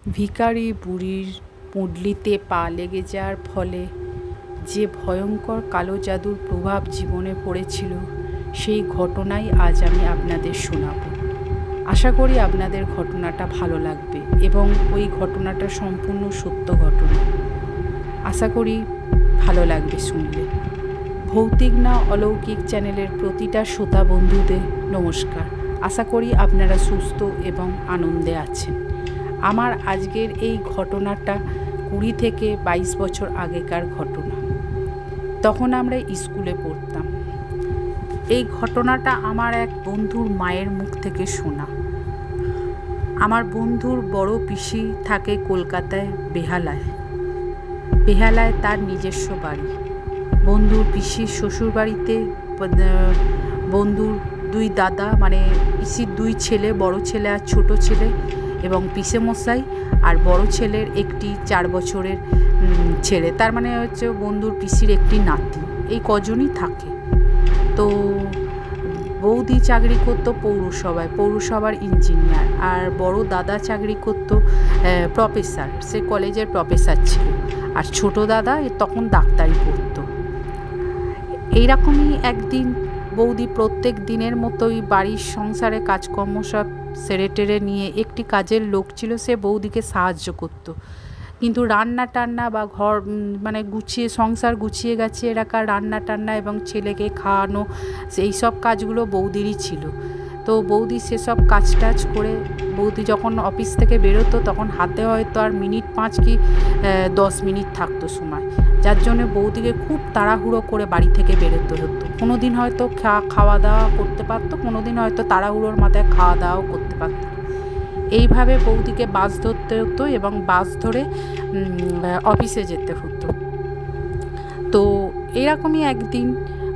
ভিখারি বুড়ির পুঁটলিতে পা লেগে যাওয়ার ফলে যে ভয়ঙ্কর কালো জাদুর প্রভাব জীবনে পড়েছিল, সেই ঘটনাই আজ আমি আপনাদের শোনাব। আশা করি আপনাদের ঘটনাটা ভালো লাগবে এবং ওই ঘটনাটা সম্পূর্ণ সত্য ঘটনা। আশা করি ভালো লাগবে শুনলে। ভৌতিক না অলৌকিক চ্যানেলের প্রতিটা শ্রোতা বন্ধুদের নমস্কার। আশা করি আপনারা সুস্থ এবং আনন্দে আছেন। আমার আজকের এই ঘটনাটা 20 থেকে 22 বছর আগেকার ঘটনা। তখন আমরা স্কুলে পড়তাম। এই ঘটনাটা আমার এক বন্ধুর মায়ের মুখ থেকে শোনা। আমার বন্ধুর বড় পিসি থাকে কলকাতায় বেহালায় তার নিজস্ব বাড়ি। বন্ধুর পিসির শ্বশুর বাড়িতে বন্ধুর 2 দাদা, মানে পিসির 2 ছেলে, বড় ছেলে আর ছোট ছেলে, এবং পিসেমশাই আর বড় ছেলের একটি 4 বছরের ছেলে, তার মানে হচ্ছে বন্ধুর পিসির একটি নাতি। এই কজনই থাকে। তো বৌদি চাকরি করতো পৌরসভার ইঞ্জিনিয়ার, আর বড় দাদা চাকরি করতো প্রফেসর, সে কলেজের প্রফেসর ছিল, আর ছোট দাদা তখন ডাক্তারি পড়তো। এইরকমই একদিন বৌদি প্রত্যেক দিনের মতোই বাড়ির সংসারে কাজকর্ম সব সেরে টেরে নিয়ে, একটি কাজের লোক ছিল, সে বৌদিকে সাহায্য করত। কিন্তু রান্না টান্না বা ঘর মানে সংসার গুছিয়ে গেছে এলাকার রান্না টান্না এবং ছেলেকে খাওয়ানো, সেই সব কাজগুলো বৌদিরই ছিল। তো বৌদি সেসব কাজ টাজ করে বৌদি যখন অফিস থেকে বেরোতো, তখন হাতে হয়তো আর মিনিট 5 কি 10 মিনিট থাকতো সময়, যার জন্য বৌদিকে খুব তাড়াহুড়ো করে বাড়ি থেকে বেরোতে হতো। কোনো দিন হয়তো খাওয়া দাওয়া করতে পারতো, কোনো দিন হয়তো তাড়াহুড়োর মাথায় খাওয়া দাওয়াও করতে পারতো। এইভাবে বৌদিকে বাস ধরতে হতো এবং বাস ধরে অফিসে যেতে হতো। তো এরকমই একদিন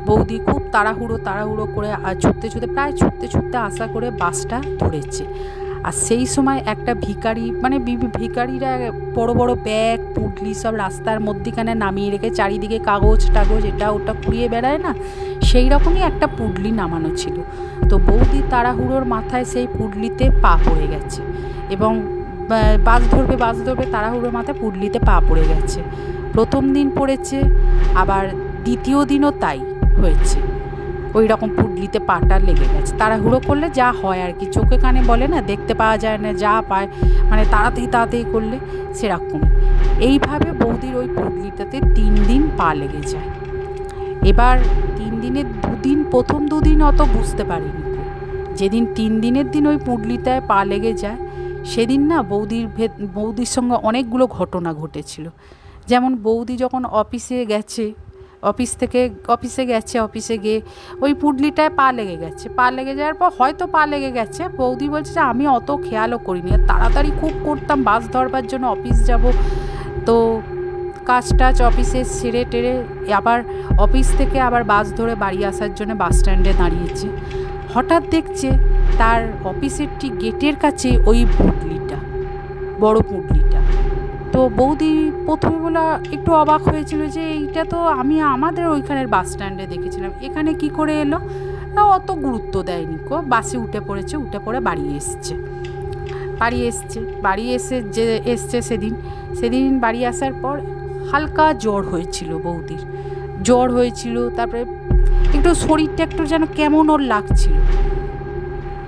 বৌদি খুব তাড়াহুড়ো করে ছুটতে আশা করে বাসটা ধরেছে। আর সেই সময় একটা ভিখারি, মানে ভিখারিরা বড় বড় ব্যাগ পুঁটলি সব রাস্তার মধ্যিখানে নামিয়ে রেখে চারিদিকে কাগজ টাগজ এটা ওটা কুড়িয়ে বেড়ায় না, সেই রকমই একটা পুঁটলি নামানো ছিল। তো বৌদি তাড়াহুড়োর মাথায় সেই পুঁটলিতে পা পড়ে গেছে এবং বাস ধরবে তাড়াহুড়োর মাথায় পুঁটলিতে পা পড়ে গেছে। প্রথম দিন পড়েছে, আবার দ্বিতীয় দিনও তাই হয়েছে। ওই রকম পুঁটলিতে পাটা লেগে গেছে। তাড়াহুড়ো করলে যা হয় আর কি, চোখে কানে বলে না, দেখতে পাওয়া যায় না, যা পায় মানে তাড়াতাড়ি করলে সেরকম। এইভাবে বৌদির ওই পুঁটলিটাতে 3 দিন পা লেগে যায়। এবার 3 দিনের প্রথম 2 দিন অত বুঝতে পারিনি। যেদিন 3 দিনের দিন ওই পুঁটলিটায় পা লেগে যায়, সেদিন না বৌদির সঙ্গে অনেকগুলো ঘটনা ঘটেছিল। যেমন বৌদি যখন অফিসে গিয়ে ওই পুঁটলিটায় পা লেগে যাওয়ার পর হয়তো পা লেগে গেছে, বৌদি বলছে যে আমি অত খেয়ালও করিনি, তাড়াতাড়ি খুব করতাম বাস ধরবার জন্য অফিস যাব। তো কাজ টাজ অফিসে সেরে টেরে আবার অফিস থেকে আবার বাস ধরে বাড়ি আসার জন্য বাস স্ট্যান্ডে দাঁড়িয়েছে। হঠাৎ দেখছে তার অফিসের ঠিক গেটের কাছে ওই বড় পুঁটলিটা। তো বৌদি প্রথমে একটু অবাক হয়েছিল যে এইটা তো আমি আমাদের ওইখানের বাস স্ট্যান্ডে দেখেছিলাম, এখানে কি করে এলো। অত গুরুত্ব দেয়নি, বাসে উঠে পড়ে বাড়ি এসছে সেদিন বাড়ি আসার পর হালকা জ্বর হয়েছিল। তারপরে একটু শরীরটা একটু যেন কেমন ওর লাগছিল,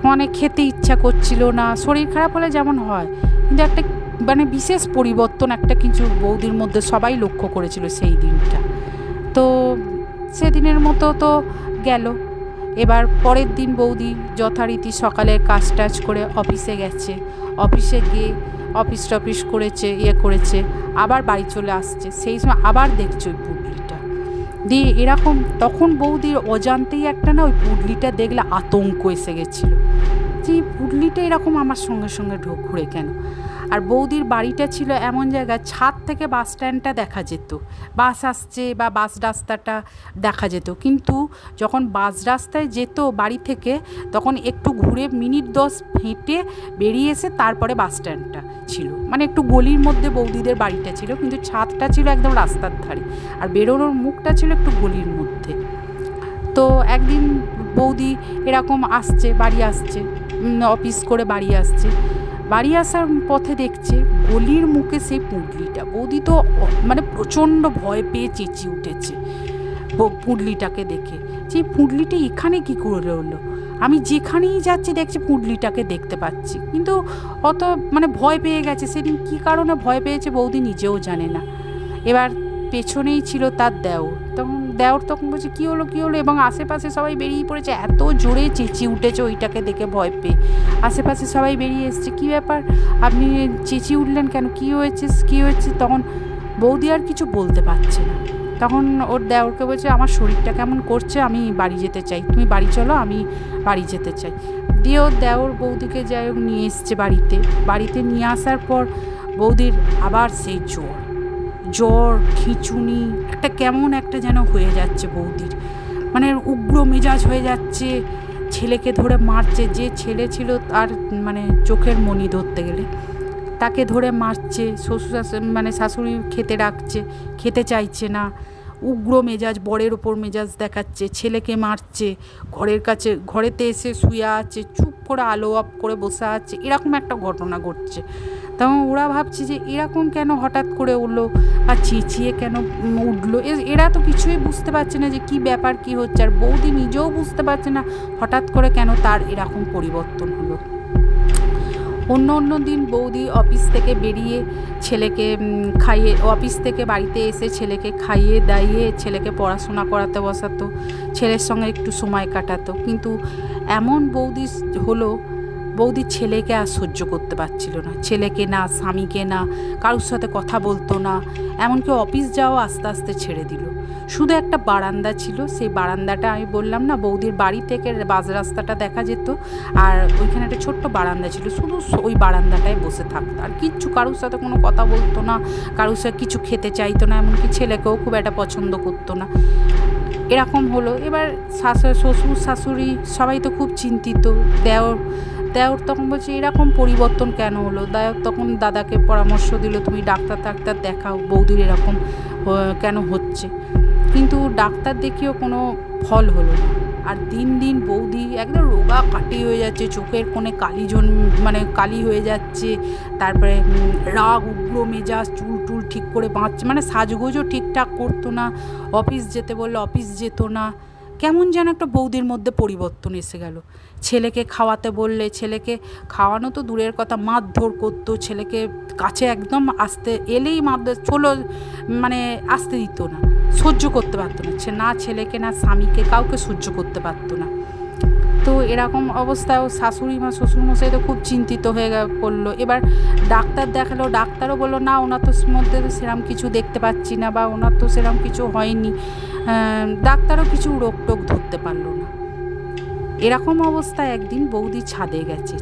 মানে খেতে ইচ্ছা করছিল না। শরীর খারাপ হলে যেমন হয়, কিন্তু একটা মানে বিশেষ পরিবর্তন একটা কিছু বৌদির মধ্যে সবাই লক্ষ্য করেছিল সেই দিনটা। তো সেদিনের মতো তো গেল। এবার পরের দিন বৌদি যথারীতি সকালে কাজ টাজ করে অফিসে গেছে। অফিসে গিয়ে অফিস করেছে, আবার বাড়ি চলে আসছে। সেই সময় আবার দেখছে ওই পুঁটলিটা দিয়ে এরকম। তখন বৌদির অজান্তেই একটা না ওই পুঁটলিটা দেখলে আতঙ্ক এসে গেছিলো যে পুঁটলিটা এরকম আমার সঙ্গে ঘুরে কেন। আর বৌদির বাড়িটা ছিল এমন জায়গায়, ছাদ থেকে বাস স্ট্যান্ডটা দেখা যেত, বাস আসছে বা বাস রাস্তাটা দেখা যেত। কিন্তু যখন বাস রাস্তায় যেত বাড়ি থেকে, তখন একটু ঘুরে মিনিট 10 হেঁটে বেরিয়ে এসে তারপরে বাস স্ট্যান্ডটা ছিল, মানে একটু গলির মধ্যে বৌদিদের বাড়িটা ছিল, কিন্তু ছাদটা ছিল একদম রাস্তার ধারে, আর বেরোনোর মুখটা ছিল একটু গলির মধ্যে। তো একদিন বৌদি এরকম বাড়ি আসছে, অফিস করে বাড়ি আসছে। বাড়ি আসার পথে দেখছে গলির মুখে সেই পুঁটলিটা। বৌদি তো মানে প্রচণ্ড ভয় পেয়ে চেঁচিয়ে উঠেছে পুঁটলিটাকে দেখে, যে পুঁটলিটা এখানে কী করে হলো। আমি যেখানেই যাচ্ছি দেখছি পুঁটলিটাকে দেখতে পাচ্ছি, কিন্তু অত মানে ভয় পেয়ে গেছে। সেদিন কী কারণে ভয় পেয়েছে বৌদি নিজেও জানে না। এবার পেছনেই ছিল তার দেওর তখন বলছে কী হলো কী হলো, এবং আশেপাশে সবাই বেরিয়ে পড়েছে। এত জোরে চেঁচিয়ে উঠেছে ওইটাকে দেখে ভয় পেয়ে। আশেপাশে সবাই বেরিয়ে এসছে, কী ব্যাপার আপনি চেঁচিয়ে উঠলেন কেন, কী হয়েছে। তখন বৌদি আর কিছু বলতে পারছে না। তখন ওর দেওরকে বলছে আমার শরীরটা কেমন করছে, আমি বাড়ি যেতে চাই, তুমি বাড়ি চলো, আমি বাড়ি যেতে চাই। দিয়ে ওর দেওর বৌদিকে যাই হোক নিয়ে এসছে বাড়িতে নিয়ে আসার পর বৌদির আবার সেই জ্বর খিঁচুনি, একটা কেমন একটা যেন হয়ে যাচ্ছে বৌদির, মানে উগ্র মেজাজ হয়ে যাচ্ছে। ছেলেকে ধরে মারছে, যে ছেলে ছিল তার মানে চোখের মণি ধরতে গেলে, তাকে ধরে মারছে। শাশুড়ি খেতে ডাকছে, খেতে চাইছে না, উগ্র মেজাজ, বরের ওপর মেজাজ দেখাচ্ছে, ছেলেকে মারছে, ঘরেতে এসে শুয়ে আছে, চুপ করে আলো অফ করে বসে আছে, এরকম একটা ঘটনা ঘটছে। তখন ওরা ভাবছে যে এরকম কেন হঠাৎ করে উঠলো বা চেঁচিয়ে কেন উঠলো, এরা তো কিছুই বুঝতে পারছে না যে কি ব্যাপার কি হচ্ছে। আর বৌদি নিজেও বুঝতে পারছে না হঠাৎ করে কেন তার এরকম পরিবর্তন হলো। অন্য দিন বৌদি অফিস থেকে বেরিয়ে ছেলেকে খাইয়ে, অফিস থেকে বাড়িতে এসে ছেলেকে খাইয়ে দাইয়ে ছেলেকে পড়াশোনা করাতে বসাতো, ছেলের সঙ্গে একটু সময় কাটাতো। কিন্তু এমন বৌদি ছেলেকে আর সহ্য করতে পারছিল না, ছেলেকে না, স্বামীকে না, কারোর সাথে কথা বলতো না। এমনকি অফিস যাওয়া আস্তে আস্তে ছেড়ে দিল। শুধু একটা বারান্দা ছিল, সেই বারান্দাটা আমি বললাম না বৌদির বাড়ি থেকে বাস রাস্তাটা দেখা যেত, আর ওইখানে একটা ছোট্ট বারান্দা ছিল, শুধু ওই বারান্দাটায় বসে থাকতো। আর কিচ্ছু কারোর সাথে কোনো কথা বলতো না, কারোর সাথে কিছু খেতে চাইতো না, এমনকি ছেলেকেও খুব একটা পছন্দ করতো না। এরকম হলো। এবার শ্বশুর শাশুড়ি সবাই তো খুব চিন্তিত। দেওর তখন বলছে এরকম পরিবর্তন কেন হলো। দেওর তখন দাদাকে পরামর্শ দিল, তুমি ডাক্তার দেখাও, বৌদির এরকম কেন হচ্ছে। কিন্তু ডাক্তার দেখিয়েও কোনো ফল হলো না। আর দিন বৌদি একদম রোগা কাটি হয়ে যাচ্ছে, চোখের কোণে কালি হয়ে যাচ্ছে, তারপরে রাগ, উগ্র মেজাজ, চুল ঠিক করে বাঁচছে, মানে সাজগোজও ঠিকঠাক করতো না, অফিস যেতে বললে অফিস যেত না। কেমন যেন একটা বৌদির মধ্যে পরিবর্তন এসে গেল। ছেলেকে খাওয়াতে বললে ছেলেকে খাওয়ানো তো দূরের কথা, মারধর করতো, ছেলেকে কাছে একদম এলেই মারধর, আসতে দিত না, সহ্য করতে পারতো না। না ছেলেকে না স্বামীকে, কাউকে সহ্য করতে পারতো না। তো এরকম অবস্থায় শ্বশুরমশাই তো খুব চিন্তিত হয়ে পড়লো। এবার ডাক্তার দেখালো, ডাক্তারও বললো না ওনার তো মধ্যে তো সেরকম কিছু দেখতে পাচ্ছি না, বা ওনার তো সেরকম কিছু হয়নি। ডাক্তারও কিছু রোগ টোগ ধরতে পারলো না। এরকম অবস্থায় একদিন বৌদি ছাদে গেছে,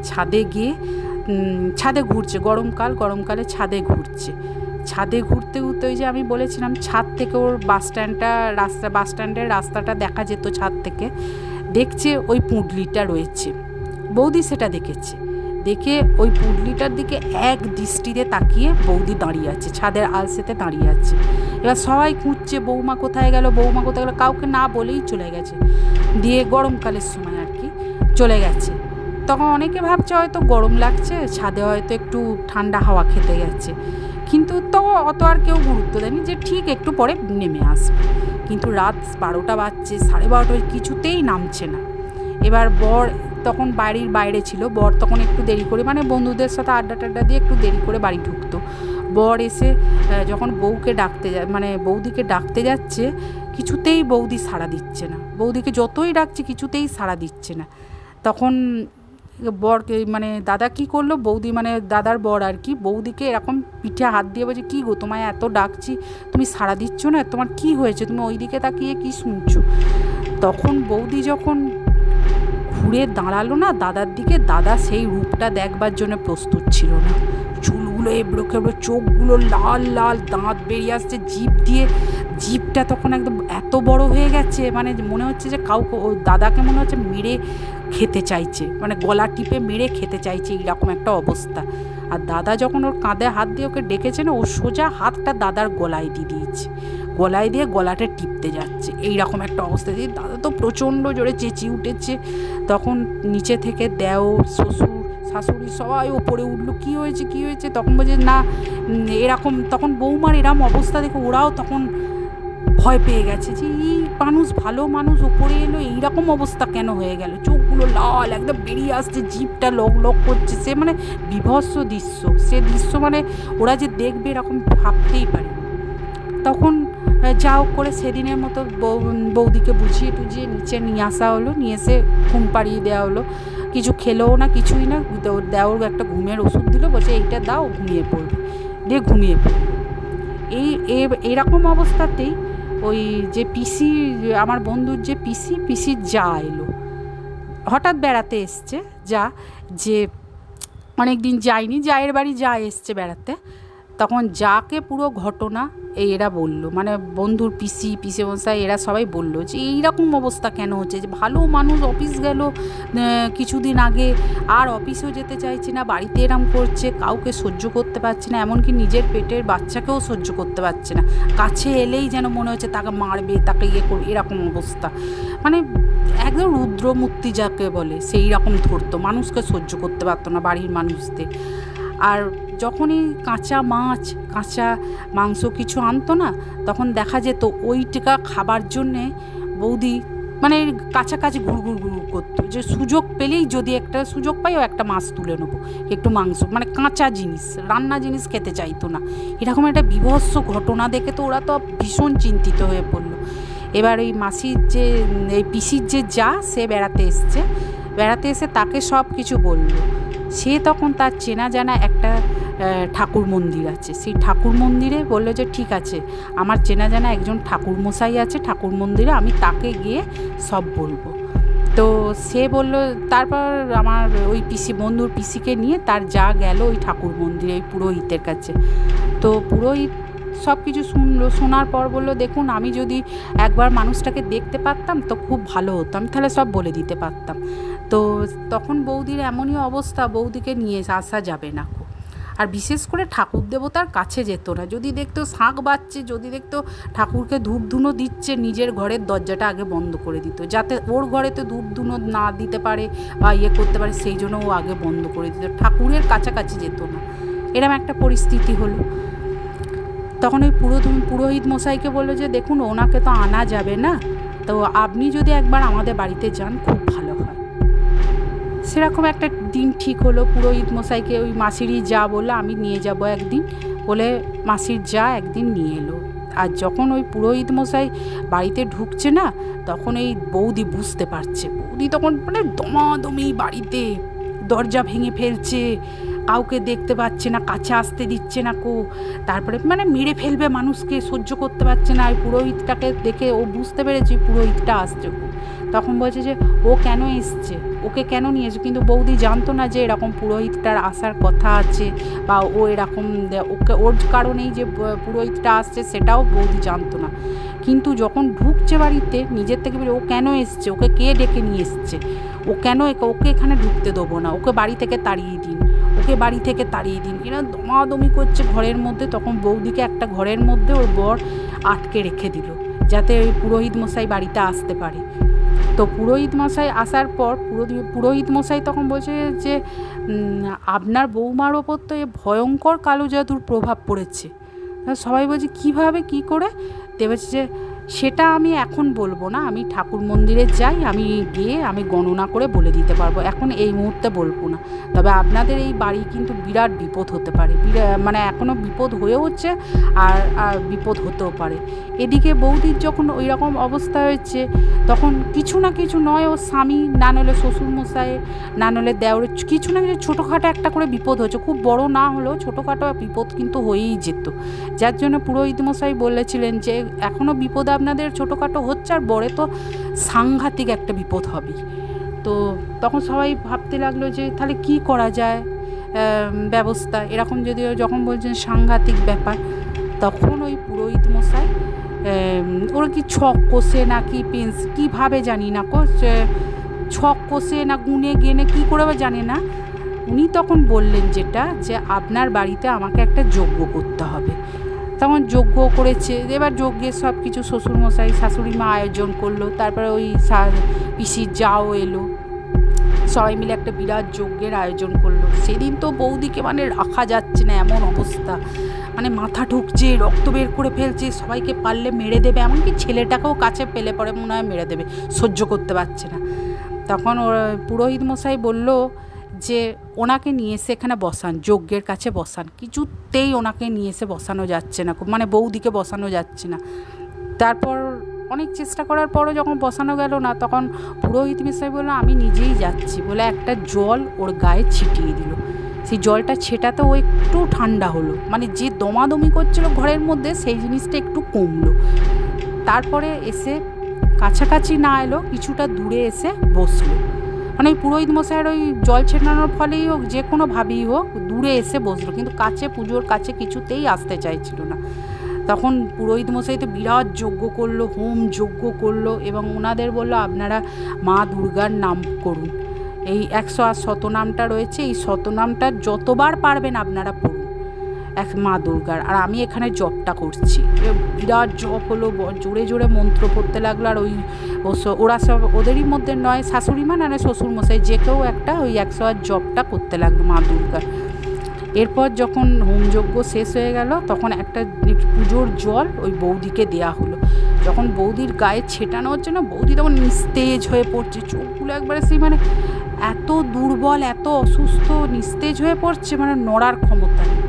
ছাদে ঘুরছে, গরমকালে ছাদে ঘুরতে ওই যে আমি বলেছিলাম ছাদ থেকে ওর বাস স্ট্যান্ডের রাস্তাটা দেখা যেত, ছাদ থেকে দেখছে ওই পুঁটলিটা রয়েছে। বৌদি সেটা দেখে ওই পুঁটলিটার দিকে এক দৃষ্টিতে তাকিয়ে বৌদি দাঁড়িয়ে আছে, ছাদের আলসেতে দাঁড়িয়ে আছে। এবার সবাই খুঁজছে বৌমা কোথায় গেল, কাউকে না বলেই চলে গেছে। দিয়ে গরমকালের সময় আর কি চলে গেছে। তখন অনেকে ভাবছে হয়তো গরম লাগছে, ছাদে হয়তো একটু ঠান্ডা হাওয়া খেতে গেছে, কিন্তু তখন অত আর কেউ গুরুত্ব দেয়নি, যে ঠিক একটু পরে নেমে আসবে। কিন্তু রাত 12টা বাজছে, 12:30 কিছুতেই নামছে না। এবার বর তখন বাড়ির বাইরে ছিল, বর তখন একটু দেরি করে, বন্ধুদের সাথে আড্ডা দিয়ে একটু দেরি করে বাড়ি ঢুকতো। বর এসে যখন বৌদিকে ডাকতে যাচ্ছে, কিছুতেই বৌদি সাড়া দিচ্ছে না, বৌদিকে যতই ডাকছে কিছুতেই সাড়া দিচ্ছে না। তখন বরকে দাদা কি করলো, বৌদি দাদার বর আর কি, বৌদিকে এরকম পিঠে হাত দিয়ে বলছে কি গো, তোমায় এত ডাকছি তুমি সাড়া দিচ্ছ না, তোমার কি হয়েছে, তুমি ওই দিকে তাকিয়ে কি শুনছো। তখন বৌদি যখন ঘুরে দাঁড়ালো না দাদার দিকে, দাদা সেই রূপটা দেখবার জন্য প্রস্তুত ছিল না। চুলগুলো এবড়ো খেবড়ো, চোখগুলো লাল, দাঁত বেরিয়ে আসছে জিভটা তখন একদম এত বড় হয়ে গেছে, মনে হচ্ছে যে কাউকে, ও দাদাকে মনে হচ্ছে মেরে খেতে চাইছে, গলা টিপে মেরে খেতে চাইছে, এইরকম একটা অবস্থা। আর দাদা যখন ওর কাঁধে হাত দিয়ে ওকে ডেকেছে না, ও সোজা হাতটা দাদার গলায় দিয়ে গলাটা টিপতে যাচ্ছে, এইরকম একটা অবস্থা। দিয়ে দাদা তো প্রচণ্ড জোরে চেঁচিয়ে উঠেছে। তখন নিচে থেকে দেওর, শ্বশুর, শাশুড়ি সবাই ওপরে উঠলো, কী হয়েছে। তখন বলছে না এরকম, তখন বৌমার এরম অবস্থা দেখে ওরাও তখন ভয় পেয়ে গেছে যে এই মানুষ, ভালো মানুষ ওপরে এলো, এইরকম অবস্থা কেন হয়ে গেল, চোখগুলো লাল একদম বেরিয়ে আসছে, জিভটা লক করছে। সে মানে বিভৎস দৃশ্য, সে দৃশ্য মানে ওরা যে দেখবে এরকম ভাবতেই পারে। তখন যা হোক করে সেদিনের মতো বৌদিকে বুঝিয়ে টুঝিয়ে নিচে নিয়ে আসা হলো, নিয়ে এসে ঘুম পাড়িয়ে দেওয়া হলো। কিছু খেলেও না, কিছুই না, দেওর একটা ঘুমের ওষুধ দিল, বলছে এইটা দাও, ঘুমিয়ে পড়বে, দিয়ে ঘুমিয়ে পড়বে। এইরকম অবস্থাতেই ওই যে পিসি, আমার বন্ধুর যে পিসির যা এলো, হঠাৎ বেড়াতে এসছে যা, যে অনেক দিন যায়নি, জায়ের বাড়ি যা এসছে বেড়াতে। তখন যাকে পুরো ঘটনা এরা বললো, মানে বন্ধুর পিসেমশাই এরা সবাই বললো যে এইরকম অবস্থা কেন হচ্ছে, যে ভালো মানুষ অফিস গেল কিছুদিন আগে, আর অফিসেও যেতে চাইছে না, বাড়িতে এরম করছে, কাউকে সহ্য করতে পারছে না, এমনকি নিজের পেটের বাচ্চাকেও সহ্য করতে পারছে না, কাছে এলেই যেন মনে হচ্ছে তাকে মারবে, তাকে ইয়ে করবে, এরকম অবস্থা। মানে একদম রুদ্রমূর্তি যাকে বলে সেই রকম ধরতো, মানুষকে সহ্য করতে পারতো না বাড়ির মানুষদের। আর যখনই কাঁচা মাছ কাঁচা মাংস কিছু আনতো না, তখন দেখা যেত ওইটা খাবার জন্যে বৌদি মানে কাছাকাছি ঘুরঘুর করতো, যে সুযোগ পেলেই যদি একটা সুযোগ পাই ও একটা মাছ তুলে নেবো, একটু মাংস, মানে কাঁচা জিনিস, রান্না জিনিস খেতে চাইতো না। এরকম একটা বীভৎস ঘটনা দেখে তো ওরা তো ভীষণ চিন্তিত হয়ে পড়লো। এবার ওই মাসির যে, এই পিসির যে যা, সে বেড়াতে এসে তাকে সব কিছু বললো। সে তখন তার চেনা জানা একটা ঠাকুর মন্দির আছে, সেই ঠাকুর মন্দিরে বললো যে ঠিক আছে, আমার চেনা জানা একজন ঠাকুর মশাই আছে ঠাকুর মন্দিরে, আমি তাকে গিয়ে সব বলবো। তো সে বলল, তারপর আমার ওই বন্ধুর পিসিকে নিয়ে তার যা গেল ওই ঠাকুর মন্দিরে, ওই পুরোহিতের কাছে। তো পুরোহিত সব কিছু শুনলো, শোনার পর বললো, দেখুন আমি যদি একবার মানুষটাকে দেখতে পারতাম তো খুব ভালো হতো, আমি তাহলে সব বলে দিতে পারতাম। তো তখন বৌদির এমনই অবস্থা, বৌদিকে নিয়ে আসা যাবে না, আর বিশেষ করে ঠাকুর দেবতার কাছে যেত না। যদি দেখতো শাঁখ বাজছে, যদি দেখতো ঠাকুরকে ধূপ ধুনো দিচ্ছে, নিজের ঘরের দরজাটা আগে বন্ধ করে দিত, যাতে ওর ঘরেতে ধূপ ধুনো না দিতে পারে বা ইয়ে করতে পারে, সেই জন্য ও আগে বন্ধ করে দিত, ঠাকুরের কাছাকাছি যেত না। এরম একটা পরিস্থিতি হলো। তখন ওই পুরোহিত মশাইকে বললো যে দেখুন ওনাকে তো আনা যাবে না, তো আপনি যদি একবার আমাদের বাড়িতে যান খুব ভালো হয়। সেরকম একটা দিন ঠিক হলো, পুরোহিত মশাইকে ওই মাসিরই যা বললো আমি নিয়ে যাব একদিন, বলে মাসির যা একদিন নিয়ে এলো। আর যখন ওই পুরোহিত মশাই বাড়িতে ঢুকছে না, তখন এই বৌদি বুঝতে পারছে, বৌদি তখন মানে দমাদমি বাড়িতে দরজা ভেঙে ফেলছে, কাউকে দেখতে পাচ্ছে না, কাছে আসতে দিচ্ছে না তারপরে মানে মেরে ফেলবে মানুষকে, সহ্য করতে পারছে না। ওই পুরোহিতটাকে দেখে ও বুঝতে পেরেছে পুরোহিতটা আসছে। তখন বলছে যে ও কেন এসছে, ওকে কেন নিয়ে এসছে, কিন্তু বৌদি জানতো না যে এরকম পুরোহিতটার আসার কথা আছে, বা ও এরকম ওর কারণেই যে পুরোহিতটা আসছে সেটাও বৌদি জানতো না। কিন্তু যখন ঢুকছে বাড়িতে, নিজের থেকে বলে ও কেন এসছে, ওকে কে ডেকে নিয়ে এসছে, ও কেন ওকে এখানে ঢুকতে দেবো না, ওকে বাড়ি থেকে তাড়িয়ে দিন, ওকে বাড়ি থেকে তাড়িয়ে দিন। এরা দমাদমি করছে ঘরের মধ্যে। তখন বৌদিকে একটা ঘরের মধ্যে ওর বর আটকে রেখে দিল, যাতে ওই পুরোহিত মশাই বাড়িতে আসতে পারে। তো পুরোহিত মশাই আসার পর পুরোহিত মশাই তখন বলছে যে আপনার বৌমার ওপর তো এ ভয়ঙ্কর কালো জাদুর প্রভাব পড়েছে। সবাই বলছে কীভাবে, কী করে? তো বলছে যে সেটা আমি এখন বলবো না, আমি ঠাকুর মন্দিরে যাই, আমি গিয়ে আমি গণনা করে বলে দিতে পারবো, এখন এই মুহূর্তে বলবো না। তবে আপনাদের এই বাড়ি কিন্তু বিরাট বিপদ হতে পারে, মানে এখনও বিপদ হয়ে হচ্ছে, আর বিপদ হতেও পারে। এদিকে বৌদির যখন ওই রকম অবস্থা হয়েছে, তখন কিছু না কিছু নয় ওর স্বামী, না নলে শ্বশুরমশাইয়ের, না নলে দেওরের, কিছু না কিছু ছোটোখাটো একটা করে বিপদ হচ্ছে, খুব বড় না হলেও ছোটোখাটো বিপদ কিন্তু হয়েই যেত। যার জন্য পুরোহিত মশাই বলেছিলেন যে এখনও বিপদ আপনাদের ছোটোখাটো হচ্ছে, আর বড়ে তো সাংঘাতিক একটা বিপদ হবে। তো তখন সবাই ভাবতে লাগলো যে তাহলে কি করা যায় ব্যবস্থা, এরকম যদিও যখন বলছেন সাংঘাতিক ব্যাপার, তখন ওই পুরোহিত মশাই ওরা কি ছক কষে না কি কীভাবে জানি না ছক কষে না গুনে গেনে কী করে জানে না, উনি তখন বললেন যেটা, যে আপনার বাড়িতে আমাকে একটা যজ্ঞ করতে হবে। তখন যজ্ঞ করেছে। এবার যজ্ঞের সব কিছু শ্বশুরমশাই শাশুড়ি মা আয়োজন করলো, তারপরে ওই পিসির যাও এলো, সবাই মিলে একটা বিরাট যজ্ঞের আয়োজন করলো। সেদিন তো বৌদিকে মানে রাখা যাচ্ছে না, এমন অবস্থা, মানে মাথা ঢুকছে, রক্ত বের করে ফেলছে, সবাইকে পারলে মেরে দেবে, এমনকি ছেলেটাকেও কাছে পেলে পরে মনে হয় মেরে দেবে, সহ্য করতে পারছে না। তখন ওর পুরোহিত মশাই বলল যে ওনাকে নিয়ে এসে এখানে বসান, যজ্ঞের কাছে বসান। কিছুতেই ওনাকে নিয়ে এসে বসানো যাচ্ছে না, মানে বৌদিকে বসানো যাচ্ছে না। তারপর অনেক চেষ্টা করার পরও যখন বসানো গেল না, তখন পুরোহিত মশাই বললো আমি নিজেই যাচ্ছি বলে একটা জল ওর গায়ে ছিটিয়ে দিল। সেই জলটা ছেটাতে ও একটু ঠান্ডা হলো, মানে যে দমাদমি করছিল ঘরের মধ্যে সেই জিনিসটা একটু কমলো। তারপরে এসে কাছাকাছি না এলো, কিছুটা দূরে এসে বসলো। মানে ওই পুরোহিত মশাইয়ের ওই জল ছেটানোর ফলেই হোক, যে কোনোভাবেই হোক, দূরে এসে বসলো, কিন্তু কাছে, পুজোর কাছে কিছুতেই আসতে চাইছিল না। তখন পুরোহিত মশাই তো বিরাট যজ্ঞ করলো, হোম যজ্ঞ করলো, এবং ওনাদের বললো আপনারা মা দুর্গার নাম করুন, এই 108 শতনামটা রয়েছে, এই শতনামটা যতবার পারবেন আপনারা পড়ুন এক মা দুর্গার, আর আমি এখানে জপটা করছি। বিরাট জপ হলো, জোরে জোরে মন্ত্র পড়তে লাগলো। আর ওরা সব ওদেরই মধ্যে নয় শাশুড়ি মা না শ্বশুরমশাই, যে কেউ একটা ওই 108 জপটা করতে লাগলো মা দুর্গার। এরপর যখন হোমযজ্ঞ শেষ হয়ে গেল, তখন একটা পুজোর জল ওই বৌদিকে দেয়া হলো। যখন বৌদির গায়ে ছেটানো হচ্ছে না, বৌদি তখন নিস্তেজ হয়ে পড়ছে, চোখগুলো একবারে সেই মানে এত দুর্বল, এত অসুস্থ, নিস্তেজ হয়ে পড়ছে, মানে নড়ার ক্ষমতা নেই।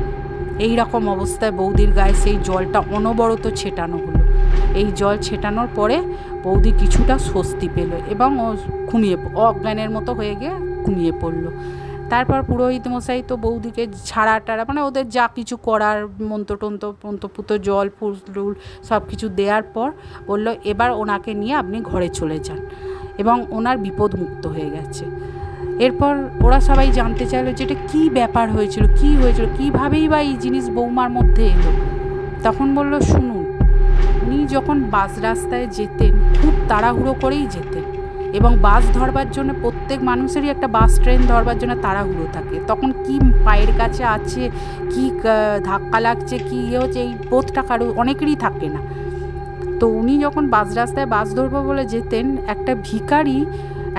এই রকম অবস্থায় বৌদির গায়ে সেই জলটা অনবরত ছেটানো হলো। এই জল ছেটানোর পরে বৌদি কিছুটা স্বস্তি পেল এবং ও অজ্ঞানের মতো হয়ে গিয়ে ঘুমিয়ে পড়লো। তারপর পুরোহিত মশাই তো বৌদিকে ছাড়া টাড়া, মানে ওদের যা কিছু করার মন্ত্রপুত জল ফুল সব কিছু দেওয়ার পর বলল এবার ওনাকে নিয়ে আপনি ঘরে চলে যান, এবং ওনার বিপদ মুক্ত হয়ে গেছে। এরপর ওরা সবাই জানতে চাইলো যে এটা কী ব্যাপার হয়েছিল, কী হয়েছিল, কীভাবেই বা এই জিনিস বৌমার মধ্যে এলো। তখন বলল শুনুন, উনি যখন বাস রাস্তায় যেতেন খুব তাড়াহুড়ো করেই যেতেন, এবং বাস ধরবার জন্য প্রত্যেক মানুষেরই একটা বাস ট্রেন ধরবার জন্য তাড়াহুড়ো থাকে। তখন কি পায়ের কাছে আছে, কি ধাক্কা লাগছে, কি ইয়ে হচ্ছে, এই বোধটা কারো অনেকেরই থাকে না। তো উনি যখন বাস রাস্তায় বাস ধরবো বলে যেতেন, একটা ভিখারি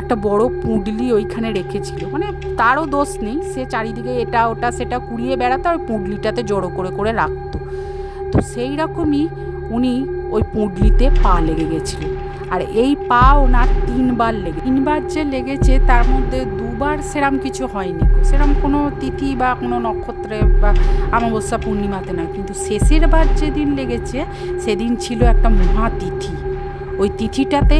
একটা বড় পুঁটলি ওইখানে রেখেছিল, মানে তারও দোষ নেই, সে চারিদিকে এটা ওটা সেটা কুড়িয়ে বেড়াতো আর পুঁটলিটাতে জড়ো করে করে রাখতো। তো সেই রকমই উনি ওই পুঁটলিতে পা লেগে গেছিল, আর এই পা ওনার 3 বার যে লেগেছে তার মধ্যে 2 বার সেরম কিছু হয়নি, সেরম কোনো তিথি বা কোনো নক্ষত্রে বা অমাবস্যা পূর্ণিমাতে নয়, কিন্তু শেষের বার যেদিন লেগেছে সেদিন ছিল একটা মহাতিথি। ওই তিথিটাতে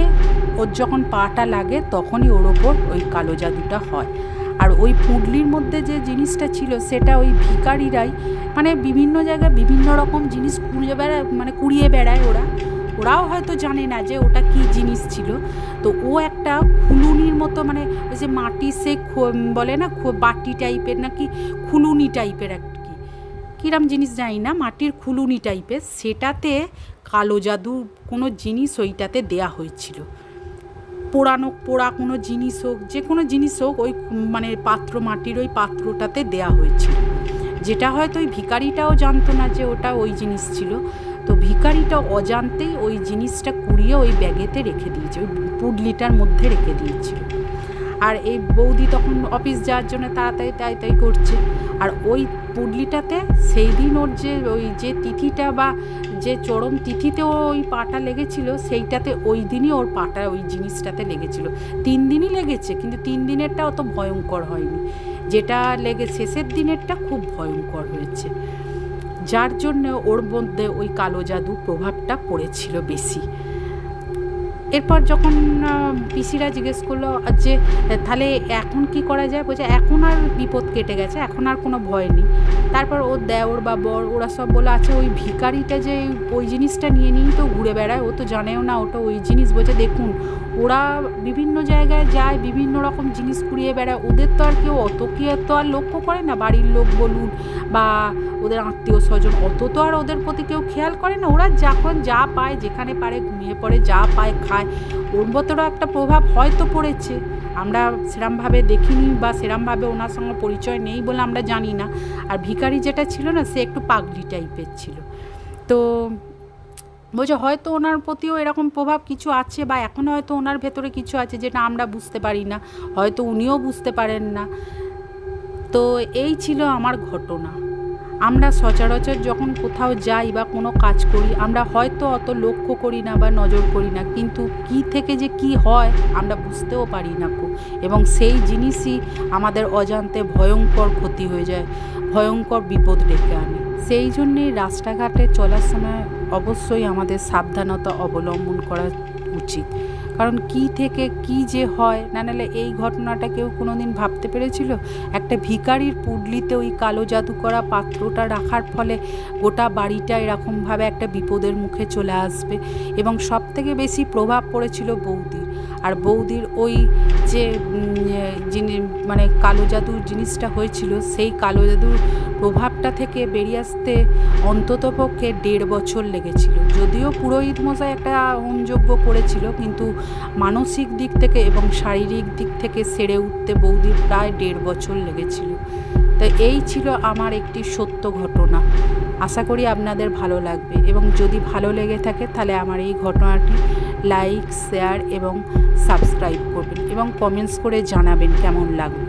ওর যখন পাটা লাগে তখনই ওর ওপর ওই কালো জাদুটা হয়। আর ওই পুঁটলির মধ্যে যে জিনিসটা ছিল সেটা ওই ভিখারিরাই, মানে বিভিন্ন জায়গায় বিভিন্ন রকম জিনিস কুড়িয়ে বেড়ায় ওরাও হয়তো জানে না যে ওটা কি জিনিস ছিল। তো ও একটা খুলুনির মতো, মানে ওই যে মাটি সে বলে না বাটি টাইপের নাকি খুলুনি টাইপের একটা কিরম জিনিস জানি না, মাটির খুলুনি টাইপের, সেটাতে কালো জাদু কোনো জিনিস ওইটাতে দেয়া হয়েছিল। পোড়া কোনো জিনিস হোক, যে কোনো জিনিস হোক, ওই মানে পাত্র, মাটির ওই পাত্রটাতে দেয়া হয়েছিল, যেটা হয়তো ওই ভিখারিটাও জানতো না যে ওটা ওই জিনিস ছিল। তো ভিখারিটা অজান্তেই ওই জিনিসটা কুড়িয়ে ওই ব্যাগেতে রেখে দিয়েছে, ওই পুডলিটার মধ্যে রেখে দিয়েছিল। আর এই বৌদি তখন অফিস যাওয়ার জন্য তাড়াতাড়ি তাই করছে, আর ওই পুডলিটাতে সেই দিন ওর যে তিথিটা বা যে চরম তিথিতে ওই পাটা লেগেছিল, সেইটাতে ওই দিনই ওর পাটা ওই জিনিসটাতে লেগেছিল। 3 দিনই লেগেছে, কিন্তু 3 দিনেরটা অত ভয়ঙ্কর হয়নি, যেটা শেষের দিনেরটা খুব ভয়ঙ্কর হয়েছে, যার জন্য ওর মধ্যে ওই কালো জাদু প্রভাবটা পড়েছিল বেশি। এরপর যখন পিসিরা জিজ্ঞেস করলো যে তাহলে এখন কি করা যায়, বলছে এখন আর বিপদ কেটে গেছে, এখন আর কোনো ভয় নেই। তারপর ওর দেওর বা বর ওরা সব বলে আচ্ছা ওই ভিখারিটা যে ওই জিনিসটা নিয়েই তো ঘুরে বেড়ায়, ও তো জানেও না ওটা ওই জিনিস। বলছে দেখুন ওরা বিভিন্ন জায়গায় যায়, বিভিন্ন রকম জিনিস কুড়িয়ে বেড়ায়, ওদের তো আর কেউ অত কি তো আর লক্ষ্য করে না, বাড়ির লোক বলুন বা ওদের আত্মীয় স্বজন, অত তো আর ওদের প্রতি কেউ খেয়াল করে না। ওরা যখন যা পায়, যেখানে পারে ঘুমিয়ে পড়ে, যা পায় খায়। ওর মতোরও একটা প্রভাব হয়তো পড়েছে, আমরা সেরমভাবে দেখিনি বা সেরমভাবে ওনার সঙ্গে পরিচয় নেই বলে আমরা জানি না। আর ভিখারি যেটা ছিল না, সে একটু পাগলি টাইপের ছিল। তো বলছে হয়তো ওনার প্রতিও এরকম প্রভাব কিছু আছে, বা এখনও হয়তো ওনার ভেতরে কিছু আছে যেটা আমরা বুঝতে পারি না, হয়তো উনিও বুঝতে পারেন না। তো এই ছিল আমার ঘটনা। আমরা সচরাচর যখন কোথাও যাই বা কোনো কাজ করি, আমরা হয়তো অত লক্ষ্য করি না বা নজর করি না, কিন্তু কি থেকে যে কি হয় আমরা বুঝতেও পারি না এবং সেই জিনিসই আমাদের অজান্তে ভয়ঙ্কর ক্ষতি হয়ে যায়, ভয়ঙ্কর বিপদ ডেকে আনে। সেই জন্যেই রাস্তাঘাটে চলার সময় অবশ্যই আমাদের সাবধানতা অবলম্বন করা উচিত। কারণ কি থেকে কি যে হয়, না নাহলে এই ঘটনাটা কেউ কোনো দিন ভাবতে পেরেছিল? একটা ভিখারির পুডলিতে ওই কালো জাদু করা পাত্রটা রাখার ফলে গোটা বাড়িটা এরকমভাবে একটা বিপদের মুখে চলে আসবে। এবং সবথেকে বেশি প্রভাব পড়েছিল বৌদির। আর বৌদির ওই যে মানে কালো জাদুর জিনিসটা হয়েছিল, সেই কালো জাদুর প্রভাবটা থেকে বেরিয়ে আসতে অন্ততপক্ষে 1.5 বছর লেগেছিল। যদিও পুরোহিত মশাই একটা হোমযজ্ঞ করেছিল, কিন্তু মানসিক দিক থেকে এবং শারীরিক দিক থেকে সেরে উঠতে বৌদির প্রায় 1.5 বছর লেগেছিল। তো এই ছিল আমার একটি সত্য ঘটনা। আশা করি আপনাদের ভালো লাগবে, এবং যদি ভালো লেগে থাকে তাহলে আমার এই ঘটনাটি লাইক, শেয়ার এবং সাবস্ক্রাইব করবেন এবং কমেন্টস করে জানাবেন কেমন লাগবে।